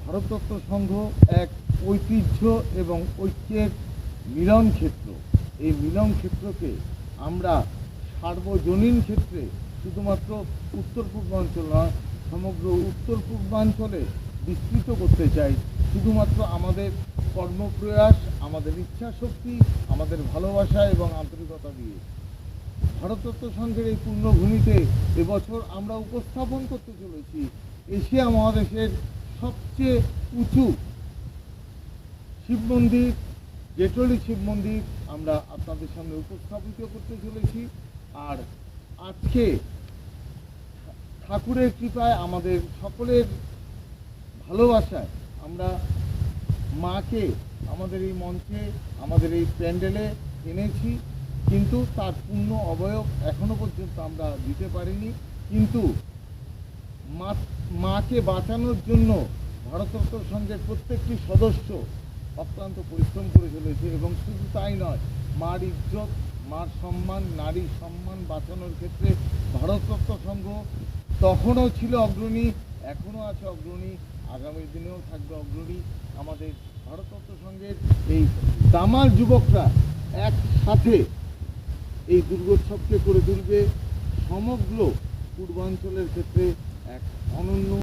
ভারততত্ত্ব সংঘ এক ঐতিহ্য এবং ঐক্যের মিলন ক্ষেত্র। এই মিলন ক্ষেত্রকে আমরা সার্বজনীন ক্ষেত্রে শুধুমাত্র উত্তর পূর্বাঞ্চল নয়, সমগ্র উত্তর পূর্বাঞ্চলে বিস্তৃত করতে চাই। শুধুমাত্র আমাদের কর্মপ্রয়াস, আমাদের ইচ্ছাশক্তি, আমাদের ভালোবাসা এবং আন্তরিকতা দিয়ে ভারততত্ত্ব সংঘের এই পূর্ণভূমিতে এবছর আমরা উপস্থাপন করতে চলেছি এশিয়া মহাদেশের সবচেয়ে উঁচু শিব মন্দির, জেটলি শিব মন্দির আমরা আপনাদের সামনে উপস্থাপিত করতে চলেছি। আর আজকে ঠাকুরের কৃপায়, আমাদের সকলের ভালোবাসায় আমরা মাকে আমাদের এই মঞ্চে, আমাদের এই প্যান্ডেলে এনেছি, কিন্তু তার পূর্ণ অবয়ব এখনো পর্যন্ত আমরা দিতে পারিনি। কিন্তু মাকে বাঁচানোর জন্য ভারততত্ত্ব সংঘের প্রত্যেকটি সদস্য অক্লান্ত পরিশ্রম করে চলেছে। এবং শুধু তাই নয়, মার ইজ্জত, মার সম্মান, নারীর সম্মান বাঁচানোর ক্ষেত্রে ভারততত্ত্ব সংঘ তখনও ছিল অগ্রণী, এখনও আছে অগ্রণী, আগামী দিনেও থাকবে অগ্রণী। আমাদের ভারততত্ত্ব সংঘের এই দামাল যুবকরা একসাথে এই দুর্গোৎসবকে করে তুলবে সমগ্র পূর্বাঞ্চলের ক্ষেত্রে এক অনন্য